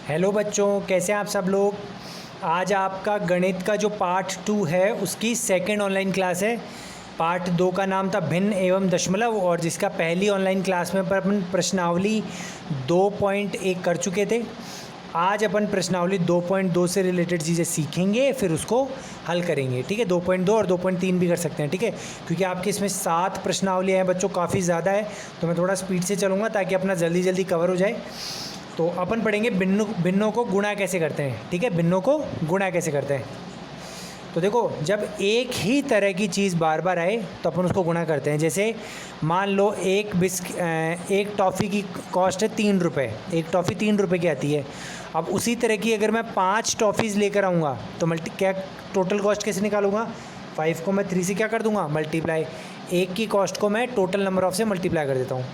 Hello बच्चों, कैसे हैं आप सब लोग। आज आपका गणित का जो पार्ट 2 है उसकी सेकंड ऑनलाइन क्लास है। पार्ट 2 का नाम था भिन्न एवं दशमलव, और जिसका पहली ऑनलाइन क्लास में अपन प्रश्नावली 2.1 कर चुके थे। आज अपन प्रश्नावली 2.2 से रिलेटेड चीज़ें सीखेंगे, फिर उसको हल करेंगे। ठीक है, 2.2 और 2.3 भी कर सकते हैं। ठीक है, क्योंकि आपके इसमें 7 प्रश्नावलियाँ हैं बच्चों, काफ़ी ज़्यादा है, तो मैं थोड़ा स्पीड से चलूँगा ताकि अपना जल्दी जल्दी कवर हो जाए। तो अपन पढ़ेंगे भिन्नों को गुणा कैसे करते हैं। ठीक है, भिन्नों को गुणा कैसे करते हैं। तो देखो, जब एक ही तरह की चीज़ बार बार आए तो अपन उसको गुणा करते हैं। जैसे मान लो एक टॉफ़ी की कॉस्ट है 3 रुपये, एक टॉफ़ी 3 रुपये की आती है। अब उसी तरह की अगर मैं 5 टॉफ़ीज़ लेकर आऊँगा तो क्या टोटल कॉस्ट कैसे निकालूंगा। 5 को मैं 3 से क्या कर दूंगा, मल्टीप्लाई। एक की कॉस्ट को मैं टोटल नंबर ऑफ से मल्टीप्लाई कर देता हूँ।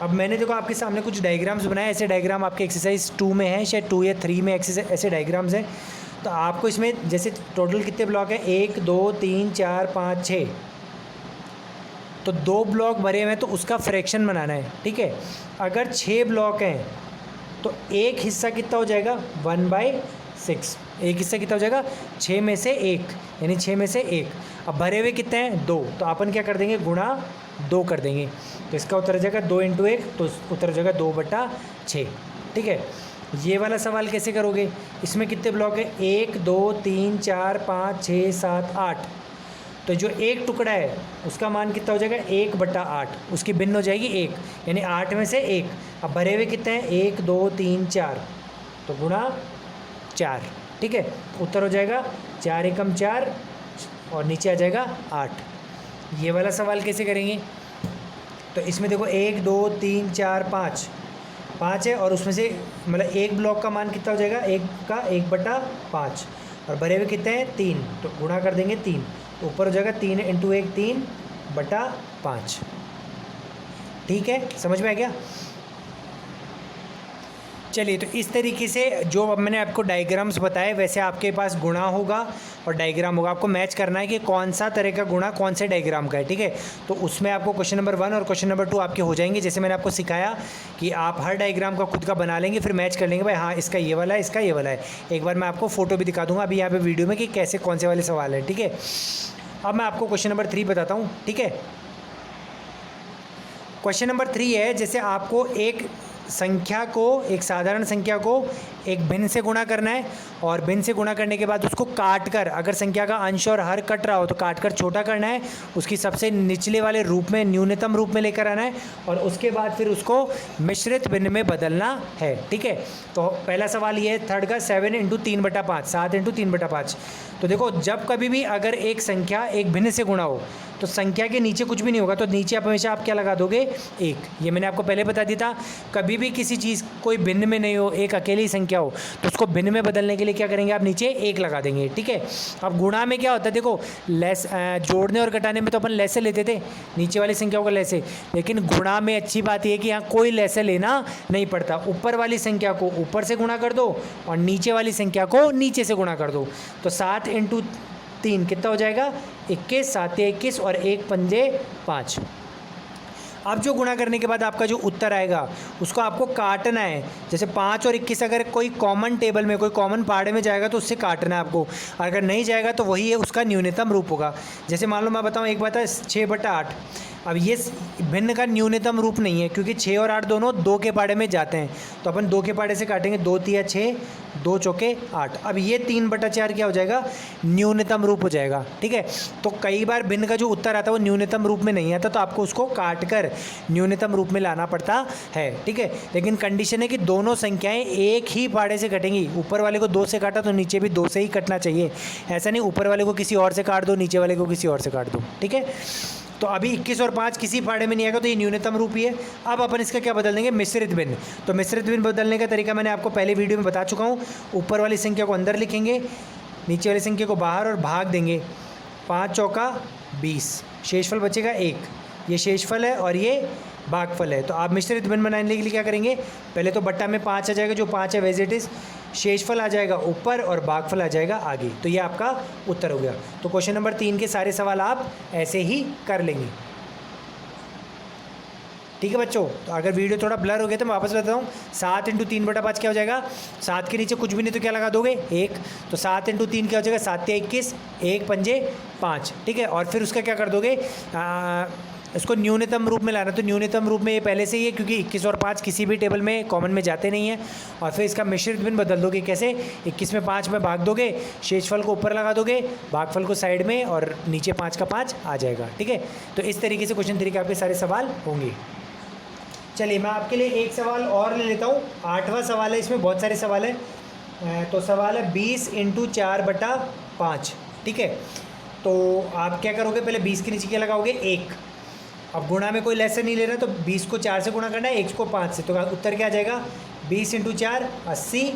अब मैंने देखो आपके सामने कुछ डायग्राम्स बनाए। ऐसे डायग्राम आपके एक्सरसाइज 2 में है, शायद 2 या 3 में ऐसे डायग्राम्स हैं। तो आपको इसमें जैसे टोटल कितने ब्लॉक हैं, 1 2 3 4 5 6, तो 2 ब्लॉक भरे हुए हैं तो उसका फ्रैक्शन बनाना है। ठीक है, अगर 6 ब्लॉक हैं तो एक हिस्सा कितना हो जाएगा, 1/6। एक हिस्सा कितना हो जाएगा, 6 में से 1, यानी 6 में से 1। अब भरे हुए कितने हैं, 2, तो अपन क्या कर देंगे, गुणा 2 कर देंगे। तो इसका उत्तर हो जाएगा 2 × 1, तो उत्तर हो जाएगा 2/6। ठीक है, ये वाला सवाल कैसे करोगे। इसमें कितने ब्लॉक है, 1 2 3 4 5 6 7 8। तो जो एक टुकड़ा है उसका मान कितना हो जाएगा, 1/8। उसकी भिन्न हो जाएगी 1, यानी 8 में से 1। अब भरे हुए कितने हैं, 1 2 3 4, तो गुणा 4। ठीक है, उत्तर हो जाएगा 4 × 4 और नीचे आ जाएगा 8। ये वाला सवाल कैसे करेंगे। तो इसमें देखो 1 2 3 4 5 है, और उसमें से मतलब एक ब्लॉक का मान कितना हो जाएगा, 1 का 1/5, और भरे हुए कितने हैं, 3, तो गुणा कर देंगे 3, तो ऊपर हो जाएगा 3 × 1 3/5। ठीक है, समझ में आ गया। चलिए, तो इस तरीके से जो अब मैंने आपको डायग्राम्स बताए वैसे आपके पास गुणा होगा और डायग्राम होगा। आपको मैच करना है कि कौन सा तरह का गुणा कौन से डायग्राम का है। ठीक है, तो उसमें आपको क्वेश्चन नंबर 1 और क्वेश्चन नंबर 2 आपके हो जाएंगे। जैसे मैंने आपको सिखाया कि आप हर डायग्राम का खुद का बना लेंगे, फिर मैच कर लेंगे, भाई हाँ इसका ये वाला है, इसका ये वाला है। एक बार मैं आपको फोटो भी दिखा दूंगा अभी यहाँ पे वीडियो में कि कैसे कौन से वाले सवाल है। ठीक है, अब मैं आपको क्वेश्चन नंबर 3 बताता हूँ। ठीक है, क्वेश्चन नंबर 3 है, जैसे आपको एक संख्या को, एक साधारण संख्या को एक भिन्न से गुणा करना है, और भिन्न से गुणा करने के बाद उसको काट कर, अगर संख्या का अंश और हर कट रहा हो तो काट कर छोटा करना है, उसकी सबसे निचले वाले रूप में, न्यूनतम रूप में लेकर आना है, और उसके बाद फिर उसको मिश्रित भिन्न में बदलना है। ठीक है, तो पहला सवाल ये है थर्ड का, 7 × 3/5, 7 × 3/5। तो देखो, जब कभी भी अगर एक संख्या एक भिन्न से गुणा हो तो संख्या के नीचे कुछ भी नहीं होगा, तो नीचे आप हमेशा आप क्या लगा दोगे, 1। ये मैंने आपको पहले बता दिया था। कभी भी किसी चीज़ कोई भिन्न में नहीं हो, एक अकेली संख्या हो, तो उसको भिन्न में बदलने के लिए क्या करेंगे, आप नीचे 1 लगा देंगे। ठीक है, अब गुणा में क्या होता है, देखो लेस, जोड़ने और घटाने में तो अपन लेसे लेते थे, नीचे वाली संख्याओं का लेसे, लेकिन गुणा में अच्छी बात यह कि यहाँ कोई लेसे लेना नहीं पड़ता। ऊपर वाली संख्या को ऊपर से गुणा कर दो और नीचे वाली संख्या को नीचे से गुणा कर दो। तो 7 × 3 कितना हो जाएगा, 21, 7 या 21, और 1 पंजे 5। अब जो गुणा करने के बाद आपका जो उत्तर आएगा उसको आपको काटना है। जैसे 5 और 21 अगर कोई कॉमन टेबल में, कोई कॉमन पार्ट में जाएगा तो उससे काटना है आपको, अगर नहीं जाएगा तो वही है उसका न्यूनतम रूप होगा। जैसे मान लो मैं बताऊँ, एक बात है 6/8। अब ये भिन्न का न्यूनतम रूप नहीं है, क्योंकि 6 और 8 दोनों 2 के पाड़े में जाते हैं, तो अपन 2 के पाड़े से काटेंगे, 2 × 3 = 6, 2 × 4 = 8। अब ये 3/4 क्या हो जाएगा, न्यूनतम रूप हो जाएगा। ठीक है, तो कई बार भिन्न का जो उत्तर आता है वो न्यूनतम रूप में नहीं आता, तो आपको उसको काट कर न्यूनतम रूप में लाना पड़ता है। ठीक है, लेकिन कंडीशन है कि दोनों संख्याएं एक ही पाड़े से कटेंगी। ऊपर वाले को 2 से काटा तो नीचे भी 2 से ही कटना चाहिए। ऐसा नहीं ऊपर वाले को किसी और से काट दो, नीचे वाले को किसी और से काट दो। ठीक है, तो अभी 21 और 5 किसी पाड़े में नहीं आएगा, तो ये न्यूनतम रूप ही है। अब अपन इसका क्या बदल देंगे, मिश्रित भिन्न। तो मिश्रित भिन्न बदलने का तरीका मैंने आपको पहले वीडियो में बता चुका हूँ। ऊपर वाली संख्या को अंदर लिखेंगे, नीचे वाली संख्या को बाहर, और भाग देंगे। 5 चौका 20, शेषफल बचेगा 1। ये शेषफल है और ये भागफल है। तो आप मिश्रित भिन्न बनाने के लिए क्या करेंगे, पहले तो बट्टा में 5 आ जाएगा, जो 5 है एज इट इज़, शेषफल आ जाएगा ऊपर और भागफल आ जाएगा आगे। तो ये आपका उत्तर हो गया। तो क्वेश्चन नंबर 3 के सारे सवाल आप ऐसे ही कर लेंगे। ठीक है बच्चों। तो अगर वीडियो थोड़ा ब्लर हो गया तो मैं वापस बताता हूँ। 7 इंटू 3/5 क्या हो जाएगा? 7 के नीचे कुछ भी नहीं तो क्या लगा दोगे? 1। तो 7 इंटू 3 क्या हो जाएगा? 7 या 21, 1 पंजे 5। ठीक है, और फिर उसका क्या कर दोगे? इसको न्यूनतम रूप में लाना। तो न्यूनतम रूप में ये पहले से ही है, क्योंकि 21 और 5 किसी भी टेबल में कॉमन में जाते नहीं हैं। और फिर इसका मिश्रित भिन्न बदल दोगे। कैसे? 21 में 5 में भाग दोगे, शेषफल को ऊपर लगा दोगे, भागफल को साइड में, और नीचे 5 का 5 आ जाएगा। ठीक है, तो इस तरीके से क्वेश्चन तरीके आपके सारे सवाल होंगे। चलिए मैं आपके लिए एक सवाल और ले लेता हूँ। 8वां सवाल है, इसमें बहुत सारे सवाल हैं। तो सवाल है 20 इंटू 4/5। ठीक है, तो आप क्या करोगे? पहले 20 के नीचे क्या लगाओगे? 1। अब गुणा में कोई लेसन नहीं लेना, तो 20 को 4 से गुणा करना है, 1 को 5 से। तो उत्तर क्या आ जाएगा? 20 इंटू 4 80,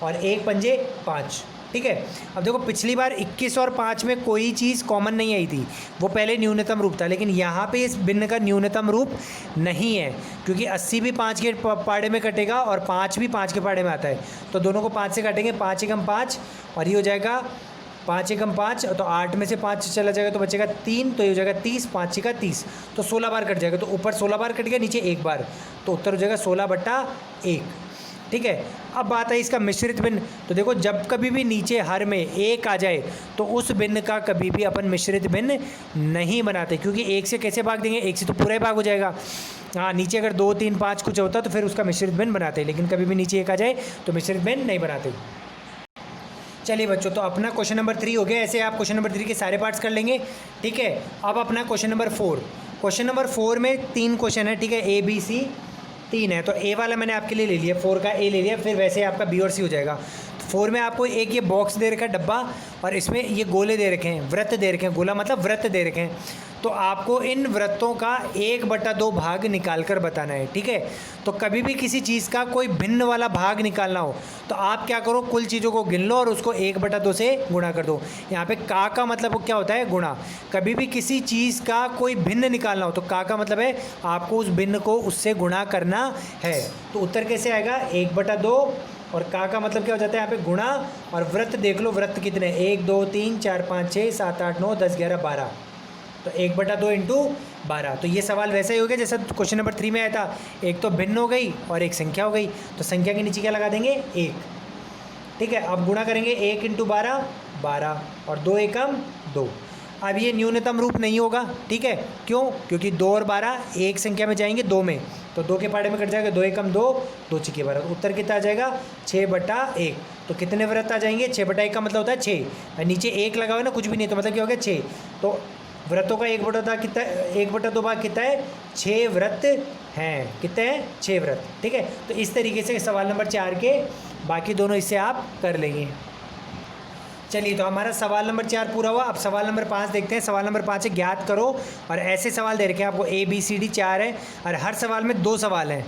और 1 पंजे 5। ठीक है, अब देखो पिछली बार 21 और 5 में कोई चीज़ कॉमन नहीं आई थी, वो पहले न्यूनतम रूप था। लेकिन यहाँ पे इस भिन्न का न्यूनतम रूप नहीं है, क्योंकि 80 भी 5 के पाड़े में कटेगा और 5 भी 5 के पाड़े में आता है। तो दोनों को 5 से काटेंगे, 5 एकम 5, और ये हो जाएगा 5 एकम 5। तो 8 में से 5 चला जाएगा तो बचेगा 3, तो ये हो जाएगा 30, 5 का 30, तो 16 बार कट जाएगा। तो ऊपर 16 बार कट गया, नीचे 1 बार, तो उत्तर हो जाएगा 16/1। ठीक है, अब बात है इसका मिश्रित भिन्न। तो देखो जब कभी भी नीचे हर में 1 आ जाए तो उस भिन्न का कभी भी अपन मिश्रित भिन्न नहीं बनाते, क्योंकि 1 से कैसे भाग देंगे? 1 से तो पूरा ही भाग हो जाएगा। हाँ, नीचे अगर 2 3 5 कुछ होता तो फिर उसका मिश्रित भिन्न बनाते हैं, लेकिन कभी भी नीचे 1 आ जाए तो मिश्रित भिन्न नहीं बनाते। चलिए बच्चों, तो अपना क्वेश्चन नंबर 3 हो गया। ऐसे आप क्वेश्चन नंबर 3 के सारे पार्ट्स कर लेंगे। ठीक है, अब अपना क्वेश्चन नंबर 4। क्वेश्चन नंबर 4 में 3 क्वेश्चन है। ठीक है, A B C 3 है। तो A वाला मैंने आपके लिए ले लिया, 4 का A ले लिया, फिर वैसे आपका B और C हो जाएगा। 4 में आपको एक ये बॉक्स दे रखा है, डब्बा, और इसमें ये गोले दे रखे हैं, वृत्त दे रखे हैं। गोला मतलब वृत्त दे रखे हैं। तो आपको इन वृत्तों का 1/2 भाग निकाल कर बताना है। ठीक है, तो कभी भी किसी चीज़ का कोई भिन्न वाला भाग निकालना हो तो आप क्या करो? कुल चीज़ों को गिन लो और उसको 1/2 से गुणा कर दो। यहाँ पे का मतलब क्या होता है? गुणा। कभी भी किसी चीज़ का कोई भिन्न निकालना हो तो का मतलब है आपको उस भिन्न को उससे गुणा करना है। तो उत्तर कैसे आएगा? 1/2, और का मतलब क्या हो जाता है यहाँ पे? गुणा। और वृत्त देख लो, वृत्त कितने? 1 2 3 4 5 6 7 8 9 10 11 12। तो 1/2 इंटू 12। तो ये सवाल वैसा ही हो गया जैसा क्वेश्चन नंबर 3 में आया था। एक तो भिन्न हो गई और एक संख्या हो गई, तो संख्या के नीचे क्या लगा देंगे? 1। ठीक है, अब गुणा करेंगे 1 इंटू 12 12, और 2 एकम 2। अब ये न्यूनतम रूप नहीं होगा। ठीक है, क्यों? क्योंकि 2 और 12 एक संख्या में जाएंगे, 2 में, तो 2 के पाड़े में कट जाएगा। 2 एकम 2, 2 छिके 12। उत्तर कितना आ जाएगा? 6/1। तो कितने वृत्त आ जाएंगे? 6/1 का मतलब होता है 6, नीचे 1 लगा हुआ है ना, कुछ भी नहीं, तो मतलब क्या हो गया? 6। तो वृत्तों का 1/2 कितना? 1/2 भाग कितना है? 6 वृत्त हैं। कितने हैं? 6 वृत्त। ठीक है, तो इस तरीके से सवाल नंबर 4 के बाकी दोनों इससे आप कर लेंगे। चलिए, तो हमारा सवाल नंबर 4 पूरा हुआ। अब सवाल नंबर 5 देखते हैं। सवाल नंबर 5 है ज्ञात करो, और ऐसे सवाल दे रखे हैं आपको A B C D 4 है, और हर सवाल में 2 सवाल हैं।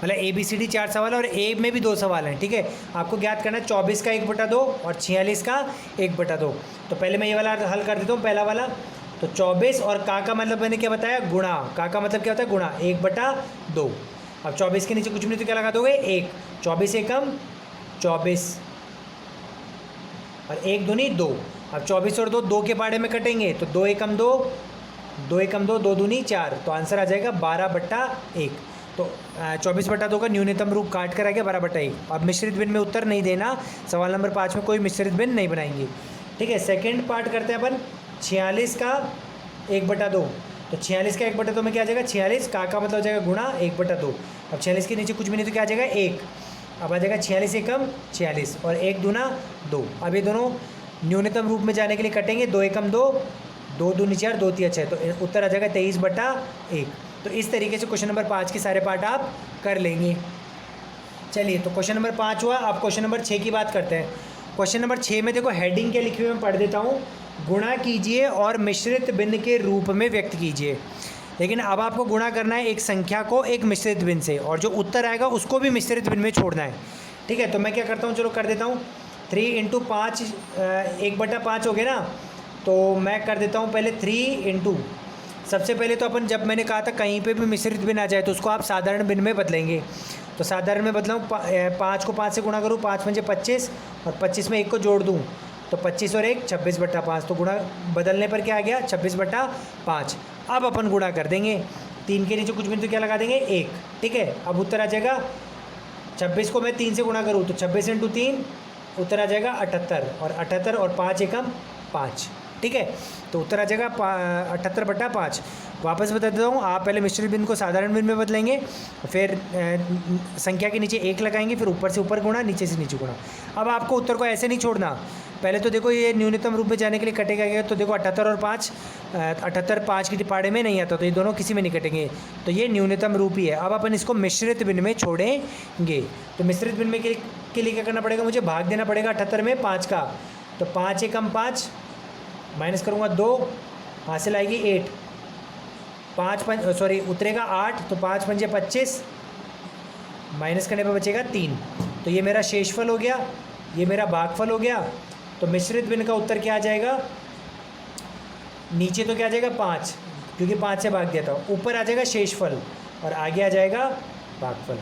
मतलब A B C D 4 सवाल है और A में भी 2 सवाल हैं। ठीक है, आपको ज्ञात करना है 24 का 1/2 और 46 का 1/2। तो पहले मैं ये वाला हल कर देता हूँ, पहला वाला। तो 24 और का मतलब मैंने क्या बताया? गुणा। का मतलब क्या होता है? गुणा। 1/2। अब 24 के नीचे कुछ भी नहीं तो क्या लगा दोगे? 1। 24 एकम 24, और 1 दूनी 2। अब 24 और 2 2 के पाड़े में कटेंगे, तो 2 एकम 2, 2 एकम 2, 2 दूनी 4। तो आंसर आ जाएगा 12/1। तो 24/2 का न्यूनतम रूप काट कर आ गया 12/1। अब मिश्रित भिन्न में उत्तर नहीं देना, सवाल नंबर 5 में कोई मिश्रित भिन्न नहीं बनाएंगे। ठीक है, सेकेंड पार्ट करते हैं अपन। 46 का 1/2। तो 46 का 1/2 में क्या आ जाएगा? 46 का मतलब हो जाएगा गुणा 1/2। अब 46 के नीचे कुछ भी नहीं तो क्या आ जाएगा? 1। अब आ जाएगा 46 एकम 46, और 1 दूना 2। अब ये दोनों न्यूनतम रूप में जाने के लिए कटेंगे। 2 एकम 2, 2 दूनी 4, 2 3 6। तो उत्तर आ जाएगा 23/1। तो इस तरीके से क्वेश्चन नंबर 5 के सारे पार्ट आप कर लेंगे। चलिए, तो क्वेश्चन नंबर 5 हुआ। अब क्वेश्चन नंबर 6 की बात करते हैं। क्वेश्चन नंबर 6 में देखो हेडिंग क्या लिखी हुई मैं पढ़ देता हूँ। गुणा कीजिए और मिश्रित भिन्न के रूप में व्यक्त कीजिए। लेकिन अब आपको गुणा करना है एक संख्या को एक मिश्रित भिन्न से, और जो उत्तर आएगा उसको भी मिश्रित भिन्न में छोड़ना है। ठीक है, तो मैं क्या करता हूँ, चलो कर देता हूँ। 3 इंटू 5 1/5 हो गया ना, तो मैं कर देता हूँ पहले 3 इंटू। सबसे पहले तो अपन जब मैंने कहा था कहीं पे भी मिश्रित भिन्न आ जाए तो उसको आप साधारण भिन्न में बदलेंगे। तो साधारण में बदलाऊँ, 5 को 5 से गुणा करूँ, 5 पंजे 25, और 25 में 1 को जोड़ दूँ तो 25 और 1 26/5। तो गुणा बदलने पर क्या आ गया? 26/5। अब अपन गुणा कर देंगे। 3 के नीचे कुछ भी नहीं तो क्या लगा देंगे 1, ठीक है। अब उत्तर आ जाएगा 26 को मैं 3 से गुणा करूँ तो 26 × 3 उत्तर आ जाएगा 78, और 78 और 5 एकम 5, ठीक है। तो उत्तर आ जाएगा 78/5। वापस बता देता हूँ, आप पहले मिश्रित भिन्न को साधारण भिन्न में बदलेंगे, फिर संख्या के नीचे 1 लगाएंगे, फिर ऊपर से ऊपर गुणा, नीचे से नीचे गुणा। अब आपको उत्तर को ऐसे नहीं छोड़ना, पहले तो देखो ये न्यूनतम रूप में जाने के लिए कटेगा क्या, तो देखो 78 और 5, 78 5 की तिपाड़े में नहीं आता, तो ये दोनों किसी में नहीं कटेंगे, तो ये न्यूनतम रूप ही है। अब अपन इसको मिश्रित भिन्न में छोड़ेंगे, तो मिश्रित भिन्न में के लिए क्या करना पड़ेगा, मुझे भाग देना पड़ेगा 78 में 5 का, तो 5 एकम 5 माइनस करूँगा 2, हासिल आएगी 8, 5 उतरेगा 8, तो 5 पंजे 25, माइनस करने पर बचेगा 3, तो ये मेरा शेषफल हो गया, ये मेरा भागफल हो गया। तो मिश्रित भिन्न का उत्तर क्या आ जाएगा, नीचे तो क्या आ जाएगा 5, क्योंकि 5 से भाग दिया था, ऊपर आ जाएगा शेषफल और आगे आ जाएगा भागफल,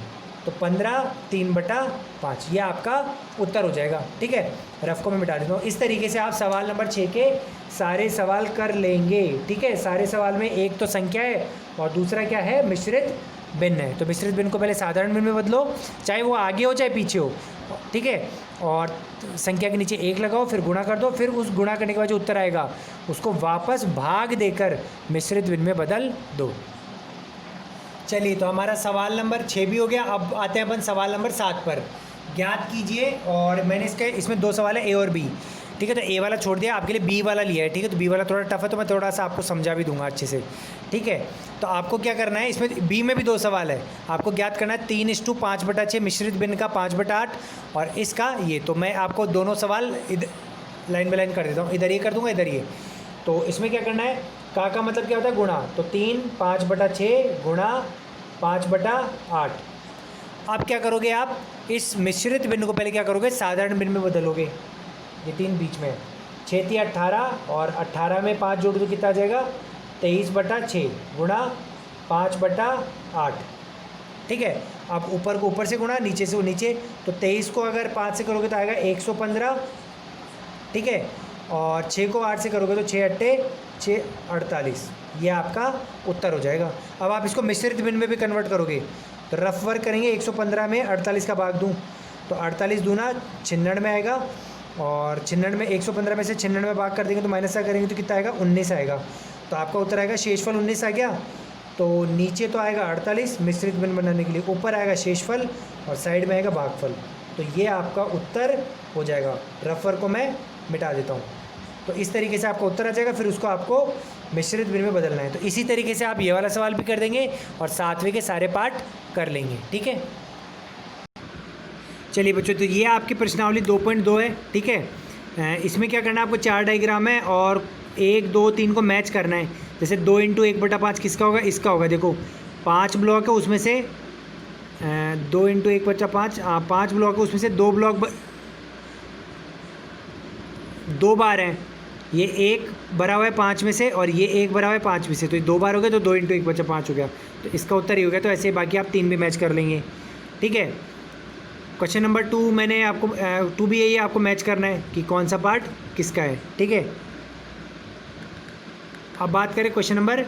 तो 15 3/5 ये आपका उत्तर हो जाएगा, ठीक है। रफ को मैं मिटा देता हूँ। इस तरीके से आप सवाल नंबर 6 के सारे सवाल कर लेंगे, ठीक है। सारे सवाल में एक तो संख्या है और दूसरा क्या है, मिश्रित भिन्न है। तो मिश्रित भिन्न को पहले साधारण भिन्न में बदलो, चाहे वो आगे हो चाहे पीछे हो, ठीक है, और संख्या के नीचे 1 लगाओ, फिर गुणा कर दो, फिर उस गुणा करने के बाद जो उत्तर आएगा उसको वापस भाग देकर मिश्रित भिन्न में बदल दो। चलिए, तो हमारा सवाल नंबर 6 भी हो गया। अब आते हैं अपन सवाल नंबर 7 पर। ज्ञात कीजिए, और मैंने इसमें 2 सवाल है, ए और बी, ठीक है। तो ए वाला छोड़ दिया, आपके लिए बी वाला लिया है, ठीक है। तो बी वाला थोड़ा टफ है, तो मैं थोड़ा सा आपको समझा भी दूंगा अच्छे से, ठीक है। तो आपको क्या करना है, इसमें बी में भी 2 सवाल है, आपको ज्ञात करना है 3:5/6 मिश्रित भिन्न का 5/8 और इसका ये। तो मैं आपको दोनों सवाल लाइन बाय लाइन कर देता हूँ, इधर ये कर दूंगा, इधर ये। तो इसमें क्या करना है, का मतलब क्या होता है, गुणा, तो 3 5/6 गुणा 5/8। अब क्या करोगे, आप इस मिश्रित भिन्न को पहले क्या करोगे, साधारण भिन्न में बदलोगे, ये 3 बीच में है, 6 3 18 और 18 में 5 जोड़ दो कितना आ जाएगा, 23/6 गुणा 5/8, ठीक है। अब ऊपर को ऊपर से गुणा, नीचे से नीचे, तो 23 को अगर 5 से करोगे तो आएगा 115, ठीक है, और 6 को 8 से करोगे तो 6 8 6 48, ये आपका उत्तर हो जाएगा। अब आप इसको मिश्रित भिन्न में भी कन्वर्ट करोगे, तो रफ वर्क करेंगे, 115 में 48 का भाग दूँ तो 48 दूना 96 आएगा, और 96 में 115 में से 96 में भाग कर देंगे तो माइनस करेंगे तो कितना आएगा, 19 आएगा। तो आपका उत्तर आएगा शेषफल 19 आ गया। तो नीचे तो आएगा 48 मिश्रित भिन्न बनाने के लिए, ऊपर आएगा शेषफल और साइड में आएगा भागफल, तो ये आपका उत्तर हो जाएगा। रफ वर्क को मैं मिटा देता हूँ। तो इस तरीके से आपका उत्तर आ जाएगा, फिर उसको आपको मिश्रित भिन्न में बदलना है। तो इसी तरीके से आप ये वाला सवाल भी कर देंगे और 7वें के सारे पार्ट कर लेंगे, ठीक है। चलिए बच्चों, तो ये आपकी प्रश्नावली 2.2 है, ठीक है। इसमें क्या करना है, आपको 4 डायग्राम है और 1 2 3 को मैच करना है। जैसे 2 × 1/5 किसका होगा, इसका होगा। देखो 5 ब्लॉक है, उसमें से 2 × 1/5 5 ब्लॉक है, उसमें से 2 ब्लॉक 2 बार हैं, ये 1 भरा हुआ है 5 में से और ये 1 भरा हुआ है 5 में से, तो ये 2 बार हो गया, तो 2 × 1/5 हो गया, तो इसका उत्तर ही हो गया। तो ऐसे बाकी आप 3 भी मैच कर लेंगे, ठीक है। क्वेश्चन नंबर 2 मैंने आपको 2 भी यही आपको मैच करना है कि कौन सा पार्ट किसका है, ठीक है। अब बात करें क्वेश्चन नंबर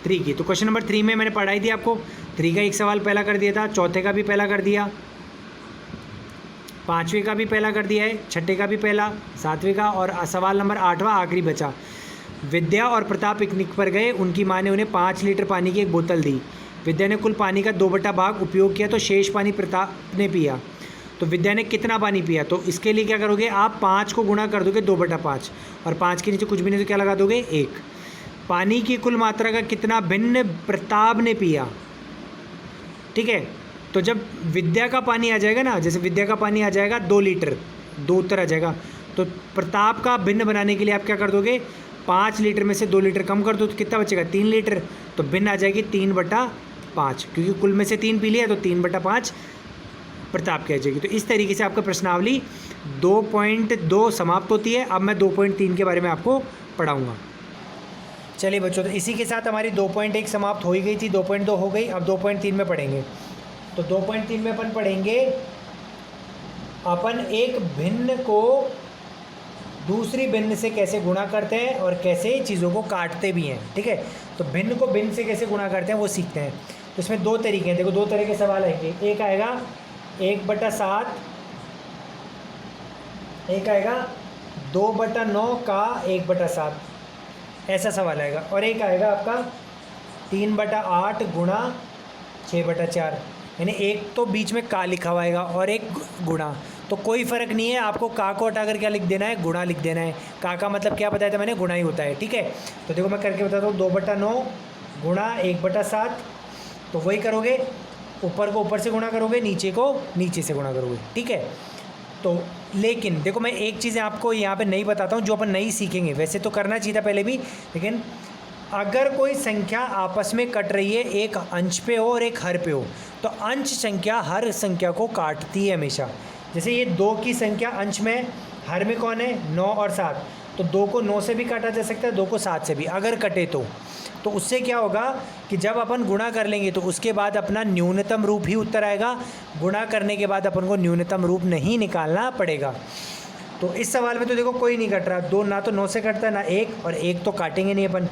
3 की। तो क्वेश्चन नंबर 3 में मैंने पढ़ाई दी आपको, 3 का एक सवाल पहला कर दिया था, चौथे का भी पहला कर दिया, 5वें का भी पहला कर दिया है, 6ठे का भी पहला, 7वें का, और सवाल नंबर 8वां आखिरी बचा। विद्या और प्रताप पिकनिक पर गए, उनकी माँ ने उन्हें 5 लीटर पानी की एक बोतल दी। विद्या ने कुल पानी का 2 भाग उपयोग किया, तो शेष पानी प्रताप ने पिया। तो विद्या ने कितना पानी पिया, तो इसके लिए क्या करोगे, आप 5 को गुणा कर दोगे 2/5 और 5 के नीचे कुछ भी नहीं तो क्या लगा दोगे, 1। पानी की कुल मात्रा का कितना भिन्न प्रताप ने पिया, ठीक है। तो जब विद्या का पानी आ जाएगा ना, जैसे विद्या का पानी आ जाएगा 2 लीटर, 2 उत्तर आ जाएगा, तो प्रताप का भिन्न बनाने के लिए आप क्या कर दोगे, 5 लीटर में से 2 लीटर कम कर दो तो कितना बचेगा, 3 लीटर, तो भिन्न आ जाएगी 3/5, क्योंकि कुल में से 3 पी लिया तो 3/5 प्रताप की आ जाएगी। तो इस तरीके से आपका प्रश्नावली 2.2 समाप्त होती है। अब मैं 2.3 के बारे में आपको पढ़ाऊँगा। चलिए बच्चों, तो इसी के साथ हमारी 2.1 समाप्त हो ही गई थी, 2.2 हो गई। अब 2.3 में पढ़ेंगे। तो 2.3 में अपन पढ़ेंगे, अपन एक भिन्न को दूसरी भिन्न से कैसे गुणा करते हैं और कैसे चीज़ों को काटते भी हैं, ठीक है। तो भिन्न को भिन्न से कैसे गुणा करते हैं वो सीखते हैं। तो इसमें दो तरीके हैं, देखो दो तरह के सवाल आएंगे। एक आएगा 1/7, एक आएगा 2/9 का 1/7, ऐसा सवाल आएगा। और एक आएगा आपका 3/8 गुणा 6/4, यानी एक तो बीच में का लिखा हुआ आएगा और एक गुणा। तो कोई फ़र्क नहीं है, आपको का को हटाकर क्या लिख देना है, गुणा लिख देना है। का मतलब क्या बताया था मैंने, गुणा ही होता है, ठीक है। तो देखो मैं करके बताता हूँ, 2/9 गुणा 1/7, तो वही करोगे, ऊपर को ऊपर से गुणा करोगे, नीचे को नीचे से गुणा करोगे, ठीक है। तो लेकिन देखो मैं एक चीज़ आपको यहाँ पे नहीं बताता हूँ जो अपन नहीं सीखेंगे, वैसे तो करना चाहिए था पहले भी, लेकिन अगर कोई संख्या आपस में कट रही है, एक अंश पे हो और एक हर पे हो, तो अंश संख्या हर संख्या को काटती है हमेशा। जैसे ये 2 की संख्या अंश में, हर में कौन है, 9 और 7, तो 2 को 9 से भी काटा जा सकता है, 2 को 7 से भी, अगर कटे तो उससे क्या होगा कि जब अपन गुणा कर लेंगे तो उसके बाद अपना न्यूनतम रूप ही उत्तर आएगा। गुणा करने के बाद अपन को न्यूनतम रूप नहीं निकालना पड़ेगा। तो इस सवाल में तो देखो कोई नहीं कट रहा, 2 ना तो 9 से कटता ना 1, और 1 तो काटेंगे नहीं अपन,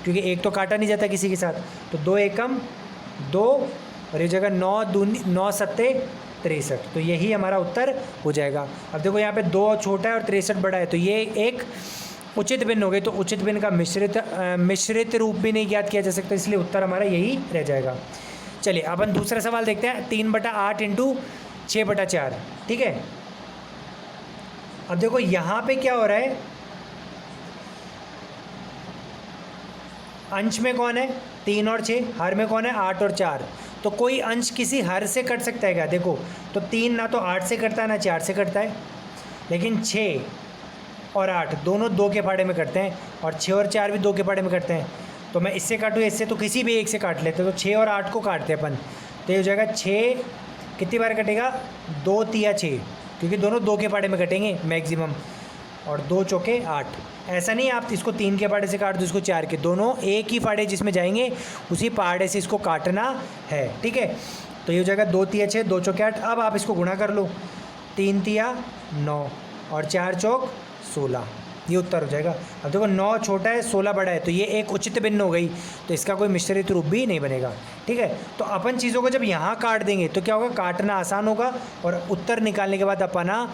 क्योंकि 1 तो काटा नहीं जाता किसी के साथ। तो 2 एकम 2, और ये जगह 9 सत्ते 63, तो यही हमारा उत्तर हो जाएगा। अब देखो यहाँ पे 2 छोटा है और 63 बड़ा है, तो ये एक उचित भिन्न हो गई। तो उचित भिन्न का मिश्रित रूप भी नहीं ज्ञात किया जा सकता, इसलिए उत्तर हमारा यही रह जाएगा। चलिए अपन दूसरा सवाल देखते हैं, 3/8 इंटू 6/4, ठीक है। अब देखो यहाँ पे क्या हो रहा है, अंश में कौन है, 3 और 6, हर में कौन है, 8 और 4। तो कोई अंश किसी हर से कट सकता है क्या, देखो तो 3 ना तो 8 से कटता है ना 4 से कटता है, लेकिन 6 और 8 दोनों 2 के फाड़े में कटते हैं, और 6 और 4 भी 2 के फाड़े में कटते हैं। तो मैं इससे काटूँ इससे, तो किसी भी एक से काट लेते, तो 6 और 8 को काटते हैं अपन। तो ये हो जाएगा 6 कितनी बार कटेगा, 2 तिया 6, क्योंकि दोनों 2 के फाड़े में कटेंगे मैक्सिमम, और 2 चौके 8। ऐसा नहीं आप इसको 3 के फाड़े से काट दो, इसको 4 के, दोनों एक ही फाड़े जिसमें जाएंगे उसी फाड़े से इसको काटना है, ठीक है। तो ये हो जाएगा 2 तिया 6, 2 चौके 8। अब आप इसको गुणा कर लो, 3 तिया 9 और 4 चौक 16, ये उत्तर हो जाएगा। अब देखो 9 छोटा है 16 बड़ा है, तो ये एक उचित भिन्न हो गई, तो इसका कोई मिश्रित रूप भी नहीं बनेगा, ठीक है। तो अपन चीज़ों को जब यहाँ काट देंगे तो क्या होगा, काटना आसान होगा, और उत्तर निकालने के बाद अपना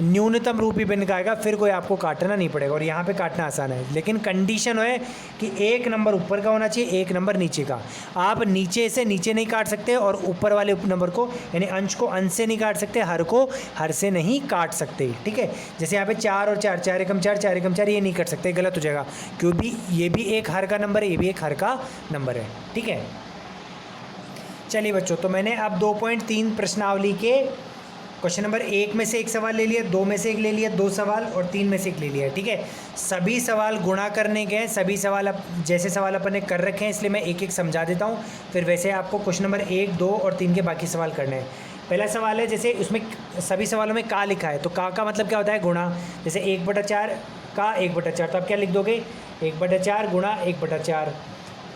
न्यूनतम रूप ही भिन्न का आएगा, फिर कोई आपको काटना नहीं पड़ेगा, और यहाँ पे काटना आसान है। लेकिन कंडीशन है कि एक नंबर ऊपर का होना चाहिए, एक नंबर नीचे का। आप नीचे से नीचे नहीं काट सकते, और ऊपर वाले नंबर को यानी अंश को अंश से नहीं काट सकते, हर को हर से नहीं काट सकते, ठीक है। जैसे यहाँ पे 4 और 4, 4 एकम 4, 4 एकम 4, ये नहीं काट सकते, गलत हो जाएगा, क्योंकि ये भी एक हर का नंबर है, ये भी एक हर का नंबर है, ठीक है। चलिए बच्चों, तो मैंने अब 2.3 प्रश्नावली के क्वेश्चन नंबर 1 में से एक सवाल ले लिया, 2 में से एक ले लिया, 2 सवाल, और 3 में से एक ले लिया, ठीक है। सभी सवाल गुणा करने के हैं, सभी सवाल अब जैसे सवाल अपन ने कर रखे हैं, इसलिए मैं एक एक समझा देता हूँ, फिर वैसे आपको क्वेश्चन नंबर 1, 2 और 3 के बाकी सवाल करने हैं। पहला सवाल है, जैसे उसमें सभी सवालों में का लिखा है, तो का मतलब क्या होता है, गुणा। जैसे 1/4 का 1/4, तो आप क्या लिख दोगे, 1/4 गुणा 1/4।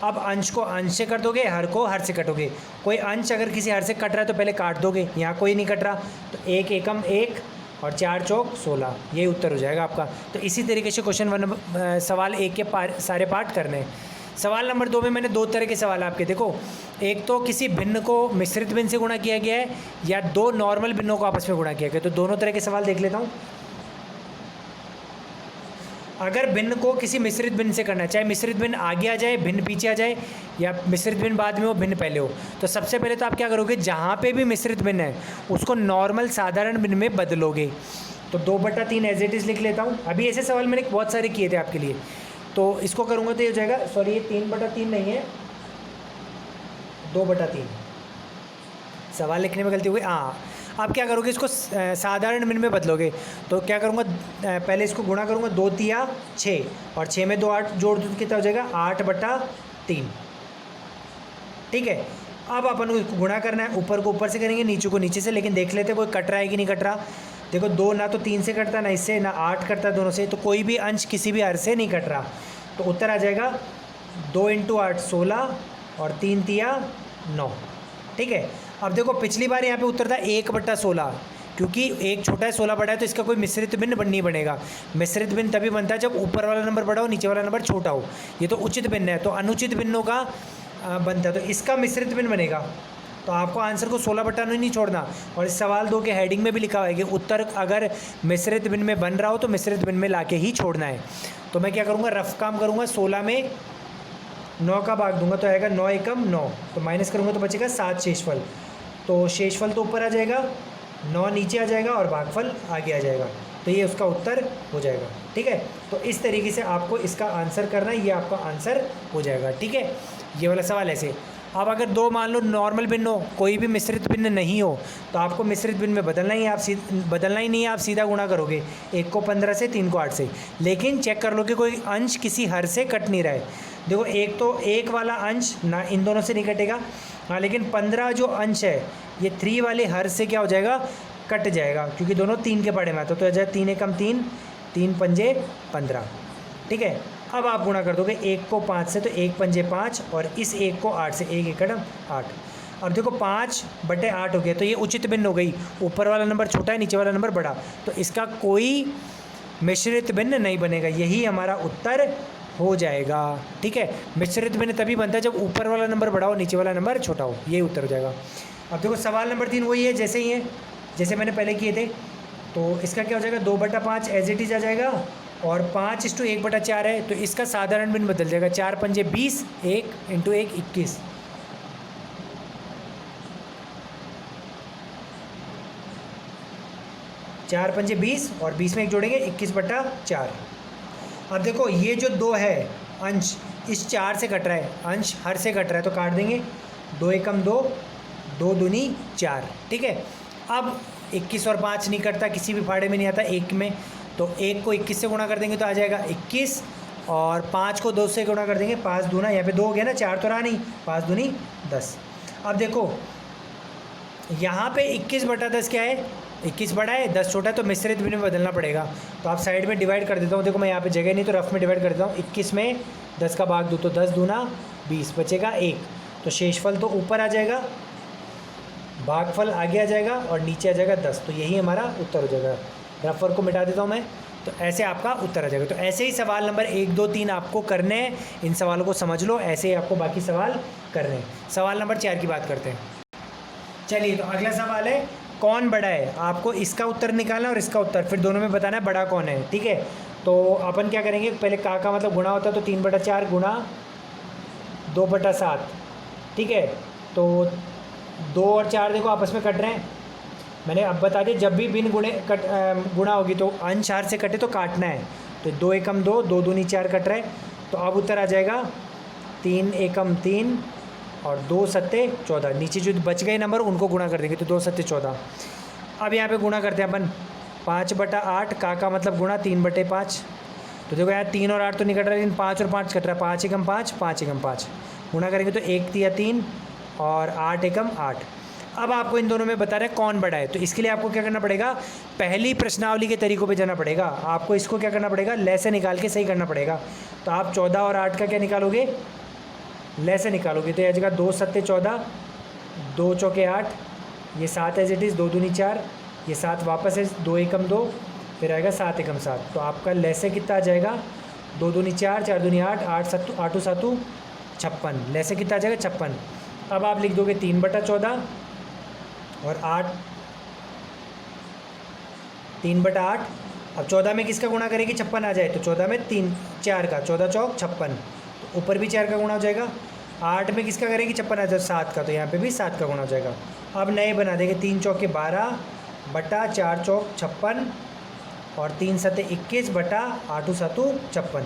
अब अंश को अंश से कर दोगे, हर को हर से कटोगे। कोई अंश अगर किसी हर से कट रहा है तो पहले काट दोगे, यहाँ कोई नहीं कट रहा, तो 1 एकम 1 और 4 चौक 16, ये उत्तर हो जाएगा आपका। तो इसी तरीके से सवाल 1 के सारे पार्ट करने हैं। सवाल नंबर 2 में मैंने 2 तरह के सवाल आपके, देखो एक तो किसी भिन्न को मिश्रित भिन्न से गुणा किया गया है, या 2 नॉर्मल भिन्नों को आपस में गुणा किया गया, तो दोनों तरह के सवाल देख लेता हूँ। अगर भिन्न को किसी मिश्रित भिन्न से करना है, चाहे मिश्रित भिन्न आगे आ जाए, भिन्न पीछे आ जाए, या मिश्रित भिन्न बाद में हो, भिन्न पहले हो, तो सबसे पहले तो आप क्या करोगे, जहाँ पे भी मिश्रित भिन्न है उसको नॉर्मल साधारण भिन्न में बदलोगे। तो 2/3 एज इट इज़ लिख लेता हूँ। अभी ऐसे सवाल मैंने बहुत सारे किए थे आपके लिए, तो इसको करूँगा तो ये हो जाएगा, सॉरी ये 3/3 नहीं है, 2/3। सवाल लिखने में गलती हुई, हाँ। आप क्या करोगे, इसको साधारण भिन्न में बदलोगे, तो क्या करूँगा, पहले इसको गुणा करूँगा, 2 तिया 6, और 6 में 2 8 जोड़ दो तो कितना हो जाएगा, 8/3, ठीक है। अब अपन को गुणा करना है, ऊपर को ऊपर से करेंगे, नीचे को नीचे से, लेकिन देख लेते हैं कोई कट रहा है कि नहीं कट रहा। देखो 2 ना तो 3 से कटता, ना इससे, ना 8 कटता दोनों से, तो कोई भी अंश किसी भी हर से नहीं कट रहा, तो उत्तर आ जाएगा 2 × 8 16, और 3 तिया 9, ठीक है। अब देखो पिछली बार यहाँ पे उत्तर था 1/16, क्योंकि एक छोटा है 16 बड़ा है, तो इसका कोई मिश्रित भिन्न नहीं बनेगा। मिश्रित भिन्न तभी बनता है जब ऊपर वाला नंबर बड़ा हो, नीचे वाला नंबर छोटा हो। ये तो उचित भिन्न है, तो अनुचित भिन्नों का बनता है, तो इसका मिश्रित भिन्न बनेगा। तो आपको आंसर को 16/9 नहीं छोड़ना। और इस सवाल 2 के हेडिंग में भी लिखा हुआ है कि उत्तर अगर मिश्रित भिन्न में बन रहा हो तो मिश्रित भिन्न में लाके ही छोड़ना है। तो मैं क्या करूँगा, रफ काम करूँगा, 16 में 9 का भाग दूंगा तो आएगा 9 एकम 9, तो माइनस करूँगा तो बचेगा 7 शेषफल। तो शेषफल तो ऊपर आ जाएगा, 9 नीचे आ जाएगा और भागफल आगे आ जाएगा, तो ये उसका उत्तर हो जाएगा। ठीक है, तो इस तरीके से आपको इसका आंसर करना है, ये आपका आंसर हो जाएगा। ठीक है, ये वाला सवाल ऐसे। अब अगर 2 मान लो नॉर्मल भिन्न हो, कोई भी मिश्रित भिन्न नहीं हो, तो आपको मिश्रित भिन्न में बदलना ही नहीं है, आप सीधा गुणा करोगे, 1 को 15 से, 3 को 8 से। लेकिन चेक कर लो कि कोई अंश किसी हर से कट नहीं रहा है। देखो, एक तो एक वाला अंश ना इन दोनों से नहीं कटेगा, हाँ, लेकिन 15 जो अंश है ये 3 वाले हर से क्या हो जाएगा, कट जाएगा, क्योंकि दोनों 3 के पड़े में आता, तो आ जाए 3 एकम 3, 3 पंजे 15। ठीक है, अब आप गुणा कर दोगे 1 को 5 से, तो 1 पंजे 5 और इस 1 को 8 से, 1 एकड़ 8। अब देखो 5/8 हो गया, तो ये उचित भिन्न हो गई। ऊपर वाला नंबर छोटा है, नीचे वाला नंबर बड़ा, तो इसका कोई मिश्रित भिन्न नहीं बनेगा, यही हमारा उत्तर हो जाएगा। ठीक है, मिश्रित भिन्न तभी बनता है जब ऊपर वाला नंबर बड़ा हो, नीचे वाला नंबर छोटा हो, यही उत्तर हो जाएगा। अब देखो सवाल नंबर 3 वही है जैसे ही है, जैसे मैंने पहले किए थे। तो इसका क्या हो जाएगा, 2/5 एज इट इज़ आ जाएगा, और 5:1/4 है, तो इसका साधारण भिन्न बदल जाएगा, 4 पंजे 20, 1 × 1 21। 4 पंजे 20 और 20 में 1 जोड़ेंगे, 21/4। अब देखो ये जो 2 है अंश, इस 4 से कट रहा है, अंश हर से कट रहा है, तो काट देंगे, 2 एकम 2, 2 दूनी 4। ठीक है, अब 21 और 5 नहीं कटता, किसी भी फाड़े में नहीं आता 1 में, तो 1 को 21 से गुणा कर देंगे तो आ जाएगा 21, और 5 को 2 से गुणा कर देंगे, 5 दूना, यहाँ पे 2 हो गया ना, 4 तो रहा नहीं, 5 दूनी 10। अब देखो यहाँ पे 21/10 क्या है, 21 बड़ा है, 10 छोटा है, तो मिश्रित भिन्न में बदलना पड़ेगा। तो आप साइड में डिवाइड कर देता हूँ, देखो मैं यहाँ पे जगह नहीं तो रफ में डिवाइड कर देता हूँ। 21 में 10 का भाग दूँ तो 10 दूना 20, बचेगा 1, तो शेषफल तो ऊपर आ जाएगा, भागफल आगे आ जाएगा और नीचे आ जाएगा 10, तो यही हमारा उत्तर हो जाएगा। रफ वर्क को मिटा देता हूँ मैं, तो ऐसे आपका उत्तर आ जाएगा। तो ऐसे ही सवाल नंबर 1, 2, 3 आपको करने हैं, इन सवालों को समझ लो, ऐसे ही आपको बाकी सवाल करने हैं। सवाल नंबर 4 की बात करते हैं। चलिए, तो अगला सवाल है, कौन बड़ा है। आपको इसका उत्तर निकालना और इसका उत्तर, फिर दोनों में बताना है बड़ा कौन है। ठीक है, तो अपन क्या करेंगे, पहले का मतलब गुणा होता है, तो 3/4 गुणा 2/7। ठीक है, तो 2 और 4 देखो आपस में कट रहे हैं, मैंने अब बता दिया, जब भी भिन्न गुणा होगी तो अंश हर से कटे तो काटना है, तो 2 एकम 2, 2 दूनी 4 कट रहे हैं, तो अब उत्तर आ जाएगा 3 एकम 3 और 2 सत्ते 14। नीचे जो बच गए नंबर उनको गुणा कर देंगे, तो 2 सत्ते 14। अब यहाँ पे गुणा करते हैं अपन, 5/8, का मतलब गुणा 3/5। तो देखो यार 3 और 8 तो नहीं कट रहा, लेकिन 5 और 5 कट रहा है, 5 एकम 5, 5 एकम 5 गुणा करेंगे तो 1 तिया 3 और 8 एकम 8। अब आपको इन दोनों में बता रहे हैं कौन बड़ा है, तो इसके लिए आपको क्या करना पड़ेगा, पहली प्रश्नावली के तरीकों पे जाना पड़ेगा। आपको इसको क्या करना पड़ेगा, ले से निकाल के सही करना पड़ेगा। तो आप 14 और 8 का क्या निकालोगे, ले से निकालोगे, तो यह जगह 2 सत्ते 14, 2 चौके 8, ये 7 एज इट इज़, 2 दूनी 4, ये 7 वापस है, 2 एकम 2, फिर आएगा 7 एकम 7। तो आपका ले से कितना आ जाएगा, 2 दूनी 4, 4 दूनी 8, 8 7 56, ले से कितना आ जाएगा 56। अब आप लिख दोगे 3/14 और 8 3/8। अब 14 में किसका गुणा करेंगे, 56 आ जाए, तो 14 में 3 4 का, 14 चौक 56, तो ऊपर भी 4 का गुणा हो जाएगा। 8 में किसका करेंगे, 56 आ जाए, 7 का, तो यहाँ पे भी 7 का गुणा हो जाएगा। अब नए बना देंगे, 3 चौके 12 बटा 4 चौक 56 और 3 सत्ते 21 बटा 8 7 56।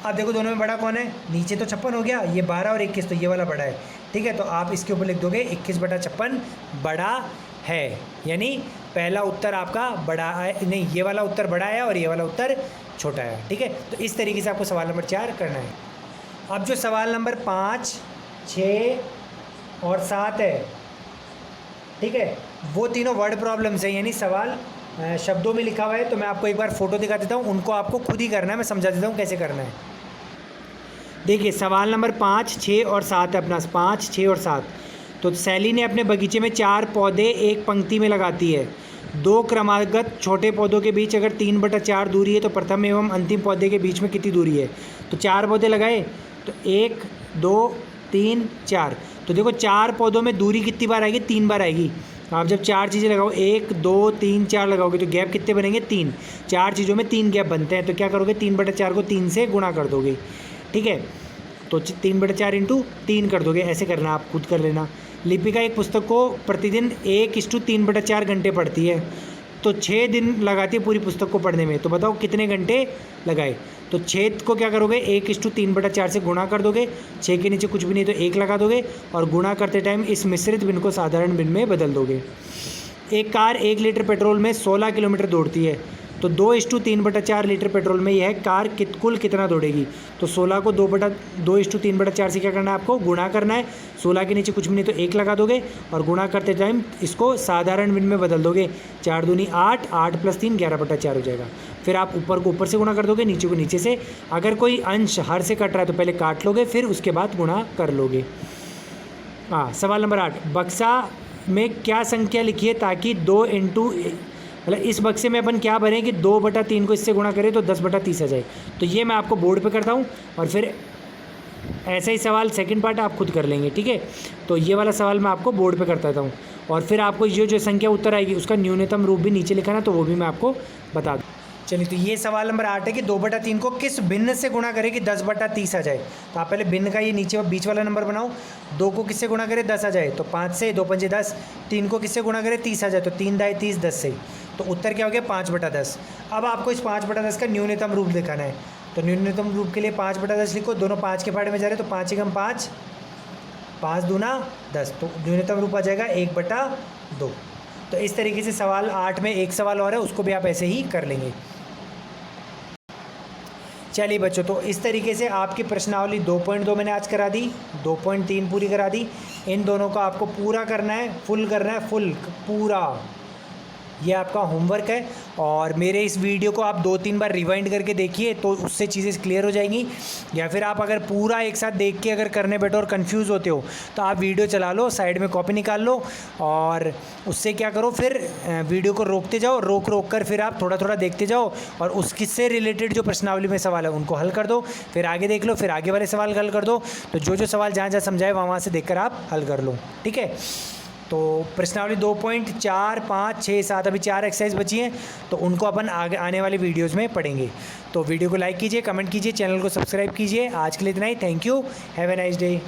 अब देखो दोनों में बड़ा कौन है, नीचे तो 56 हो गया, ये 12 और 21, तो ये वाला बड़ा है। ठीक है, तो आप इसके ऊपर लिख दोगे 21/56 बड़ा है, यानी पहला उत्तर आपका बड़ा है, नहीं ये वाला उत्तर बड़ा है और ये वाला उत्तर छोटा है। ठीक है, तो इस तरीके से आपको सवाल नंबर 4 करना है। अब जो सवाल नंबर 5, 6 और 7 है, ठीक है, वो तीनों वर्ड प्रॉब्लम्स हैं, यानी सवाल शब्दों में लिखा हुआ है। तो मैं आपको एक बार फ़ोटो दिखा देता हूँ, उनको आपको खुद ही करना है, मैं समझा देता हूँ कैसे करना है। देखिए सवाल नंबर 5, 6 और 7 है अपना, 5, 6 और 7। तो सैली ने अपने बगीचे में 4 पौधे एक पंक्ति में लगाती है। दो क्रमागत छोटे पौधों के बीच अगर 3/4 दूरी है तो प्रथम एवं अंतिम पौधे के बीच में कितनी दूरी है। तो 4 पौधे लगाए तो 1 2 3 4। तो देखो 4 पौधों में दूरी कितनी बार आएगी, 3 बार आएगी। आप जब 4 चीज़ें लगाओ 1 2 3 4 लगाओगे तो गैप कितने बनेंगे, 3। 4 चीज़ों में 3 गैप बनते हैं। तो क्या करोगे, 3/4 को 3 से गुणा कर दोगे। ठीक है, तो 3/4 इंटू 3 कर दोगे। ऐसे करना, आप खुद कर लेना। लिपिका एक पुस्तक को प्रतिदिन 1:3/4 घंटे पढ़ती है, तो 6 दिन लगाती है पूरी पुस्तक को पढ़ने में। तो बताओ कितने घंटे लगाए। तो 6 को क्या करोगे, 1:3/4 से गुणा कर दोगे। 6 के नीचे कुछ भी नहीं तो 1 लगा दोगे और गुणा करते टाइम इस मिश्रित बिन को साधारण बिन में बदल दोगे। एक कार 1 लीटर पेट्रोल में 16 किलोमीटर दौड़ती है, तो 2:3/4 लीटर पेट्रोल में यह कार कुल कितना दौड़ेगी। तो 16 को 2:3/4 से क्या करना है, आपको गुणा करना है। 16 के नीचे कुछ भी नहीं तो 1 लगा दोगे और गुणा करते टाइम इसको साधारण बिन में बदल दोगे। 4 दूनी 8, 8 + 3 11/4 हो जाएगा। फिर आप ऊपर को ऊपर से गुणा कर दोगे, नीचे को नीचे से। अगर कोई अंश हर से कट रहा है तो पहले काट लोगे, फिर उसके बाद गुणा कर लोगे। हाँ, सवाल नंबर 8, बक्सा में क्या संख्या लिखी है ताकि 2 इंटू मतलब इस बक्से में अपन क्या भरें कि 2/3 को इससे गुणा करें तो 10/30 आ जाए। तो ये मैं आपको बोर्ड पे करता हूँ और फिर ऐसा ही सवाल सेकंड पार्ट आप खुद कर लेंगे। ठीक है, तो ये वाला सवाल मैं आपको बोर्ड पे करता हूँ और फिर आपको ये जो संख्या उत्तर आएगी उसका न्यूनतम रूप भी नीचे लिखा ना, तो वो भी मैं आपको बता दूँ। चलिए, तो ये सवाल नंबर 8 है कि 2/3 को किस भिन्न से गुणा करें कि 10/30 आ जाए। तो आप पहले भिन्न का ये नीचे बीच वाला नंबर बनाओ। 2 को किससे गुणा करें, 10 आ जाए तो 5 से, 2 पंजे 10। 3 को किससे गुणा करें, 30 आ जाए तो 3 दाएँ 30, 10 से। तो उत्तर क्या हो गया, 5/10। अब आपको इस 5/10 का न्यूनतम रूप दिखाना है। तो न्यूनतम रूप के लिए 5/10 लिखो, दोनों 5 के फाड़े में जा रहे हैं तो 5 × 5, 5 दूना 10। तो न्यूनतम रूप आ जाएगा 1/2। तो इस तरीके से सवाल 8 में एक सवाल और है, उसको भी आप ऐसे ही कर लेंगे। चलिए बच्चों, तो इस तरीके से आपकी प्रश्नावली 2.2 मैंने आज करा दी, 2.3 पूरी करा दी। इन दोनों का आपको पूरा करना है, फुल करना है, फुल पूरा। ये आपका होमवर्क है और मेरे इस वीडियो को आप 2-3 बार रिवाइंड करके देखिए तो उससे चीज़ें क्लियर हो जाएंगी। या फिर आप अगर पूरा एक साथ देख के अगर करने बैठो और कंफ्यूज होते हो तो आप वीडियो चला लो, साइड में कॉपी निकाल लो और उससे क्या करो, फिर वीडियो को रोकते जाओ, रोक कर फिर आप थोड़ा थोड़ा देखते जाओ और उससे रिलेटेड जो प्रश्नावली में सवाल है उनको हल कर दो। फिर आगे देख लो, फिर आगे वाले सवाल हल कर दो। तो जो सवाल जहाँ जहाँ समझाए वहाँ से देख कर आप हल कर लो। ठीक है, तो प्रश्नावली 2.4, 5, 6, 7 अभी 4 एक्सरसाइज बची हैं, तो उनको अपन आगे आने वाले वीडियोस में पढ़ेंगे। तो वीडियो को लाइक कीजिए, कमेंट कीजिए, चैनल को सब्सक्राइब कीजिए। आज के लिए इतना ही। Thank you, have a nice day.